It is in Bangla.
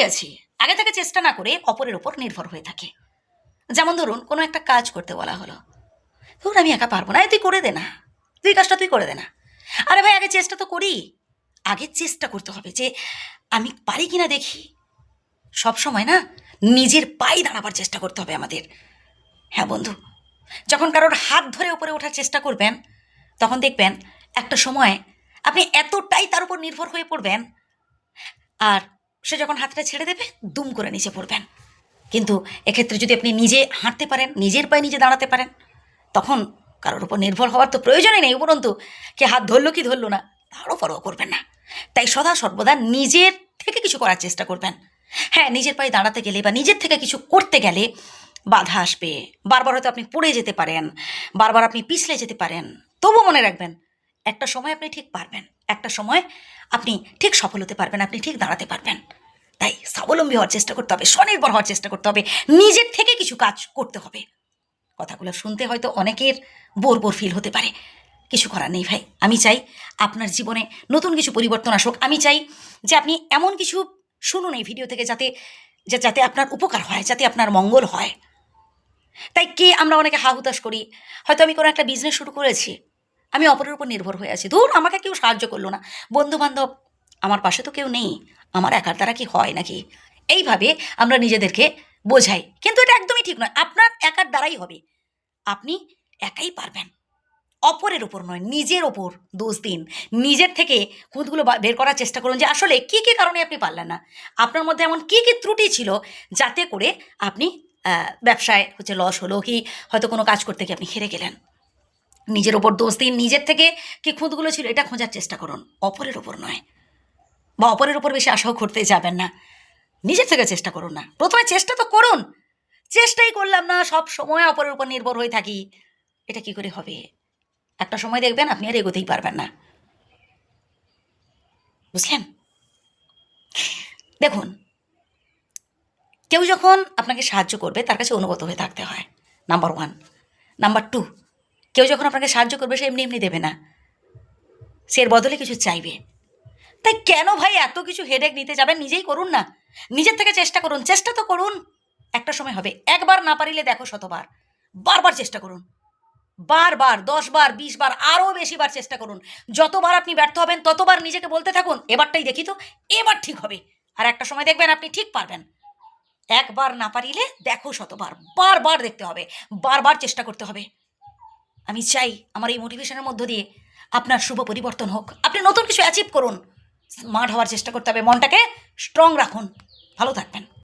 আছি, আগে থেকে চেষ্টা না করে অপরের ওপর নির্ভর হয়ে থাকে। যেমন ধরুন কোনো একটা কাজ করতে বলা হলো, ধরুন আমি একা পারবো না, তুই করে দে না, তুই কাজটা তুই করে দে না। আরে ভাই আগে চেষ্টা তো করি, আগে চেষ্টা করতে হবে যে আমি পারি কিনা দেখি। সব সময় না নিজের পায়ে দাঁড়াবার চেষ্টা করতে হবে আমাদের। হ্যাঁ বন্ধু, যখন কারোর হাত ধরে উপরে ওঠার চেষ্টা করবেন তখন দেখবেন একটা সময় আপনি এতটাই তার উপর নির্ভর হয়ে পড়বেন, আর সে যখন হাতটা ছেড়ে দেবে দুম করে নিচে পড়বেন। কিন্তু এক্ষেত্রে যদি আপনি নিজে হাঁটতে পারেন, নিজের পায়ে নিজে দাঁড়াতে পারেন, তখন কারোর উপর নির্ভর হওয়ার তো প্রয়োজনই নেই। উপরন্তু কে হাত ধরলো কি ধরলো না তারও পরোয়া করবেন না। তাই সদা সর্বদা নিজের থেকে কিছু করার চেষ্টা করবেন। হ্যাঁ, নিজের পায়ে দাঁড়াতে গেলে বা নিজের থেকে কিছু করতে গেলে বাধা আসবে, বারবার হয়তো আপনি পড়ে যেতে পারেন, বারবার আপনি পিছলে যেতে পারেন। তবু মনে রাখবেন একটা সময় আপনি ঠিক পারবেন, একটা সময় আপনি ঠিক সফল হতে পারবেন, আপনি ঠিক দাঁড়াতে পারবেন। তাই স্বাবলম্বী হওয়ার চেষ্টা করতে হবে, স্বনির্ভর হওয়ার চেষ্টা করতে হবে, নিজের থেকে কিছু কাজ করতে হবে। কথাগুলো শুনতে হয়তো অনেকের বোর বোর ফিল হতে পারে, কিছু করার নেই ভাই। আমি চাই আপনার জীবনে নতুন কিছু পরিবর্তন আসুক। আমি চাই যে আপনি এমন কিছু শুনুন এই ভিডিও থেকে যাতে যাতে আপনার উপকার হয়, যাতে আপনার মঙ্গল হয়। তাই কে আমরা অনেকে হা হুতাশ করি, হয়তো আমি কোনো একটা বিজনেস শুরু করেছি, আমি অপরের উপর নির্ভর হয়ে আছি, ধুর আমাকে কেউ সাহায্য করলো না, বন্ধু বান্ধব আমার পাশে তো কেউ নেই, আমার একার দ্বারা কি হয় নাকি, এইভাবে আমরা নিজেদেরকে বোঝাই। কিন্তু এটা একদমই ঠিক নয়। আপনার একার দ্বারাই হবে, আপনি একাই পারবেন, অপরের ওপর নয়, নিজের ওপর দোষ দিন। নিজের থেকে খুঁতগুলো বের করার চেষ্টা করুন যে আসলে কী কী কারণে আপনি পারলেন না, আপনার মধ্যে এমন কী কী ত্রুটি ছিল যাতে করে আপনি ব্যবসায় লস হলো, কি হয়তো কোনো কাজ করতে গিয়ে আপনি হেরে গেলেন। নিজের ওপর দোষ দিন, নিজের থেকে কি খুঁতগুলো ছিল এটা খোঁজার চেষ্টা করুন, অপরের ওপর নয়। বা অপরের ওপর বেশি আশাও করতে যাবেন না, নিজের থেকে চেষ্টা করুন না। প্রথমে চেষ্টা তো করুন, চেষ্টাই করলাম না, সব সময় অপরের উপর নির্ভর হয়ে থাকি, এটা কি করে হবে? একটা সময় দেখবেন আপনি আর এগোতেই পারবেন না। বুঝলেন? দেখুন, কেউ যখন আপনাকে সাহায্য করবে তার কাছে অনুগত হয়ে থাকতে হয়, নাম্বার 1। নাম্বার 2, কেউ যখন আপনাকে সাহায্য করবে সে এমনি এমনি দেবে না, সে এর বদলে কিছু চাইবে। তাই কেন ভাই এত কিছু হেডেক নিতে যাবেন? নিজেই করুন না, নিজের থেকে চেষ্টা করুন। চেষ্টা তো করুন, একটা সময় হবে। একবার না পারিলে দেখো শতবার, বারবার চেষ্টা করুন, বারবার 10 বার 20 বার আরও বেশি বার চেষ্টা করুন। যতবার আপনি ব্যর্থ হবেন ততবার নিজেকে বলতে থাকুন এবারটাই দেখি তো, এবার ঠিক হবে। আর একটা সময় দেখবেন আপনি ঠিক পারবেন। একবার না পারিলে দেখো শতবার, বারবার দেখতে হবে, বারবার চেষ্টা করতে হবে। আমি চাই আমার এই মোটিভেশনের মধ্য দিয়ে আপনার শুভ পরিবর্তন হোক, আপনি নতুন কিছু অ্যাচিভ করুন। স্মার্ট হওয়ার চেষ্টা করতে হবে, মনটাকে স্ট্রং রাখুন। ভালো থাকবেন।